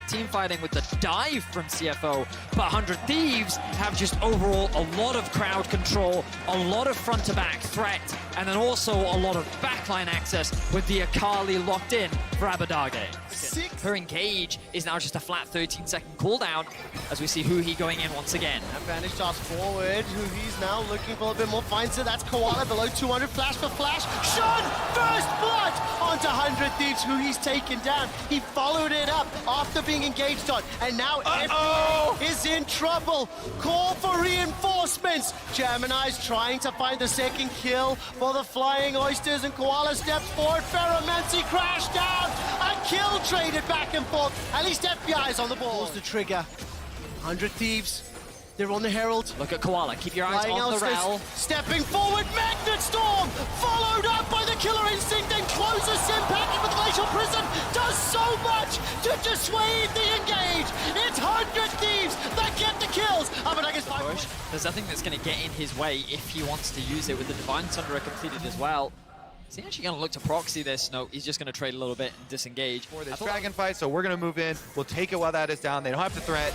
team fighting with the dive from CFO, but 100 Thieves have just overall a lot of crowd control, a lot of front-to-back threat, and then also a lot of backline access with the Akali locked in for Abadage. Her engage is now just a flat 13-second cooldown as we see Huhi going in once again. Advantage toss forward. Huhi's now looking for a bit more. Finds it. That's Koala below 200. Flash for flash. Shun! First blood onto 100 Thieves. Huhi's taken down. He followed it up after being engaged on. And now FBI is in trouble. Call for reinforcements. Gemini's trying to find the second kill for the Flying Oysters, and Koala steps forward. Ferromancy crashed down. A kill traded back and forth. At least FBI is on the ball. Pulls the trigger. 100 Thieves. They're on the Herald. Look at Koala. Keep your eyes Flying on the Oysters rail. stepping forward. Magnet Storm followed up by the Killer Instinct and closes Simpacking with Glacial Prison. Does so much to dissuade the engage. It's 100 Thieves that get the kills. Abadage's Push. There's nothing that's going to get in his way if he wants to use it with the Divine Sunderer completed as well. Is he actually going to look to proxy this? No, he's just going to trade a little bit and disengage. For this dragon fight, so we're going to move in. We'll take it while that is down. They don't have to threat.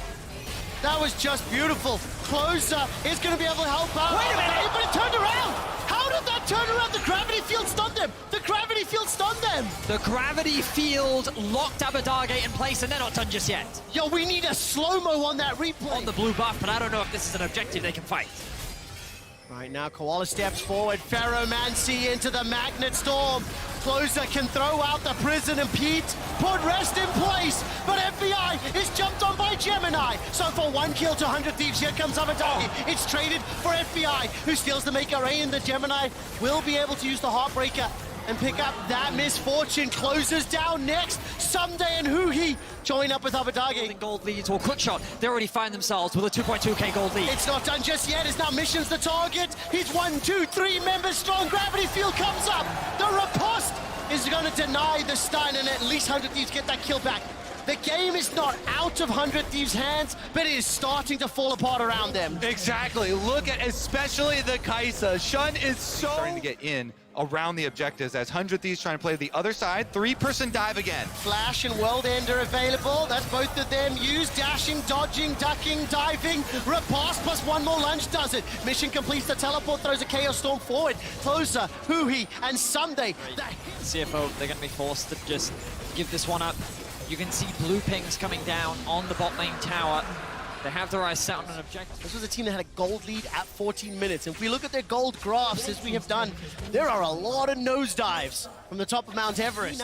That was just beautiful. Closer is going to be able to help out. Wait a minute, but it turned around. How did that turn around? The gravity field stunned them. The gravity field stunned them. The gravity field locked Abadage in place, and they're not done just yet. Yo, we need a slow-mo on that replay. On the blue buff, but I don't know if this is an objective they can fight. Right now, Koala steps forward. Ferromancy into the Magnet Storm. Closer can throw out the prison and Pete put rest in place, but FBI is jumped on by Gemini. So for one kill to 100 Thieves, here comes Abadage. It's traded for FBI, who steals the Make Array, and the Gemini will be able to use the Heartbreaker and pick up that misfortune. Closes down next. Someday and Huhi join up with Abadage. Gold leads or quick shot. They already find themselves with a 2.2k gold lead. It's not done just yet. It's now Mission's the target. He's 1, 2, 3 members strong. Gravity field comes up. The riposte is going to deny the stun, and at least 100 Thieves get that kill back. The game is not out of 100 Thieves' hands, but it is starting to fall apart around them. Exactly. Look at especially the Kaisa. Shun is so starting to get in around the objectives as 100 Thieves trying to play the other side. 3-person dive again. Flash and World Ender available. That's both of them used. Dashing, dodging, ducking, diving. Riposte plus one more lunge does it. Mission completes the teleport, throws a Chaos Storm forward. Closer, Huhi, and Someday. CFO, they're going to be forced to just give this one up. You can see blue pings coming down on the bot lane tower. They have their eyes set on an objective. This was a team that had a gold lead at 14 minutes. If we look at their gold graphs, as we have done, there are a lot of nosedives from the top of Mount Everest.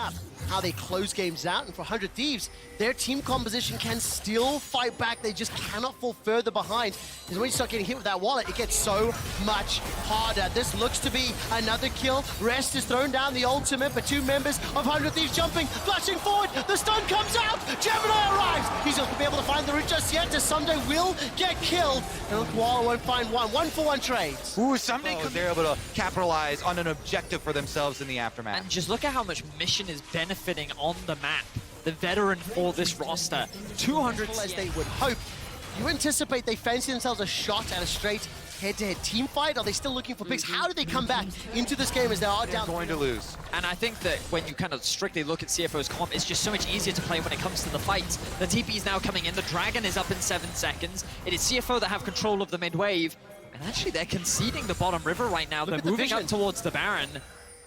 How they close games out, and for 100 Thieves, their team composition can still fight back. They just cannot fall further behind. Because when you start getting hit with that wallet, it gets so much harder. This looks to be another kill. Rest is thrown down the ultimate, but two members of 100 Thieves jumping, flashing forward. The stun comes out. Gemini arrives. He's not going to be able to find the route just yet. As Someday will get killed. And Koala won't find one. 1-for-1 trades. Ooh, Someday they're able to capitalize on an objective for themselves in the aftermath. And just look at how much Mission is benefiting on the map. The veteran for this roster, 200 as they would hope. You anticipate they fancy themselves a shot at a straight head-to-head team fight? Are they still looking for picks? How do they come back into this game as they are down? They're going to lose. And I think that when you kind of strictly look at CFO's comp, it's just so much easier to play when it comes to the fights. The TP is now coming in. The Dragon is up in 7 seconds. It is CFO that have control of the mid-wave. And actually, they're conceding the bottom river right now. They're moving up towards the Baron.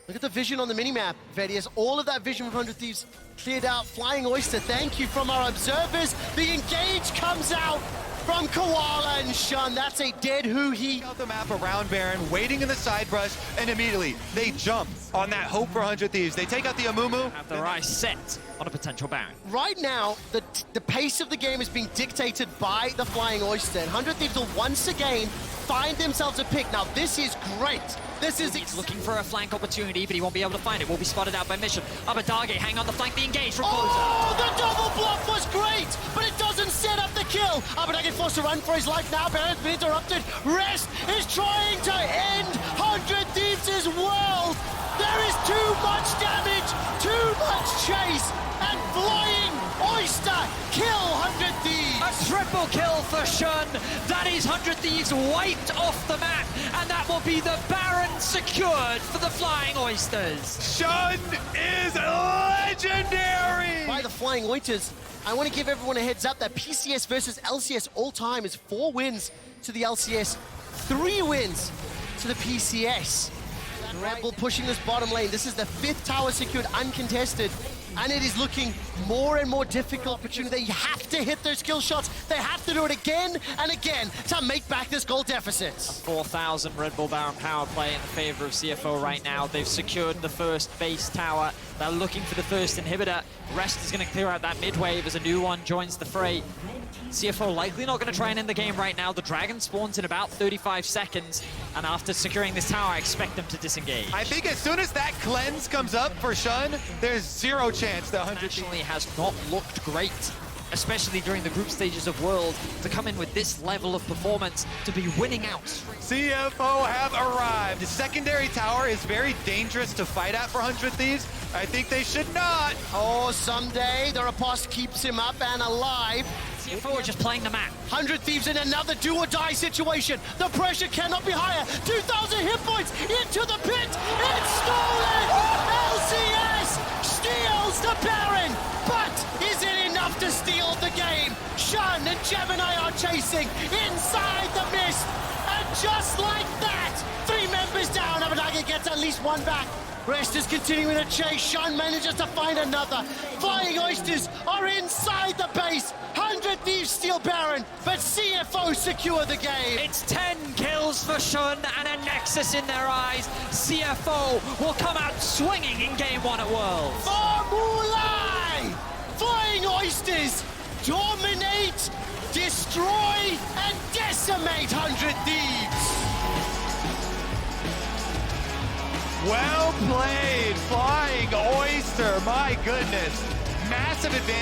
Look at the vision on the minimap, Vedius. All of that vision with 100 Thieves cleared out. Flying Oyster, thank you from our observers. The engage comes out from Koala and Shun. That's a dead Huhi. Out the map around Baron, waiting in the side brush, and immediately they jump on that hope for 100 Thieves. They take out the Amumu. Have their eyes set on a potential Baron. Right now, the pace of the game is being dictated by the Flying Oyster. And 100 Thieves will once again find themselves a pick. Now, this is great. This is looking for a flank opportunity, but he won't be able to find it. Will be spotted out by Mission. Abadage hang on the flank, the engage from Closer. Oh, the double bluff was great, but it doesn't set up the kill. Abadage forced to run for his life now. Baron's been interrupted. Rest is trying to end 100 Thieves' world. There is too much damage, too much chase, and Flying Oyster kill 100 Thieves. A triple kill for Shun. That is 100 Thieves wiped off the map, and that will be the Baron secured for the Flying Oysters. Shun is legendary! By the Flying Oysters, I want to give everyone a heads up that PCS versus LCS all time is 4 wins to the LCS, 3 wins to the PCS. Red Bull pushing this bottom lane. This is the 5th tower secured uncontested, and it is looking more and more difficult. Opportunity. They have to hit those kill shots. They have to do it again and again to make back this goal deficit. 4,000 Red Bull Baron power play in the favor of CFO right now. They've secured the first base tower. They're looking for the first inhibitor. Rest is going to clear out that mid wave as a new one joins the fray. CFO likely not going to try and end the game right now. The dragon spawns in about 35 seconds, and after securing this tower, I expect them to disengage. I think as soon as that cleanse comes up for Shun, there's 0 chance that 100 Nationally has not looked great, especially during the group stages of World, to come in with this level of performance, to be winning out. CFO have arrived. The secondary tower is very dangerous to fight at for 100 Thieves. I think they should not. Oh, someday the riposte keeps him up and alive. CFO are just playing the map. 100 Thieves in another do-or-die situation. The pressure cannot be higher. 2,000 hit points into the pit. It's stolen! LCS steals the Baron, but is it enough to steal the game? Shun and Gemini are chasing inside the mist, and just like that, 3 members down. Abadagi gets at least 1 back. Rest is continuing to chase. Shun manages to find another. Flying Oysters are inside the base. 100 Thieves steal Baron, but CFO secure the game. It's 10 kills for Shun and a Nexus in their eyes. CFO will come out swinging in Game 1 at Worlds. Formulai! Flying Oysters dominate, destroy, and decimate 100 Thieves. Well played, Flying Oyster. My goodness. Massive advantage.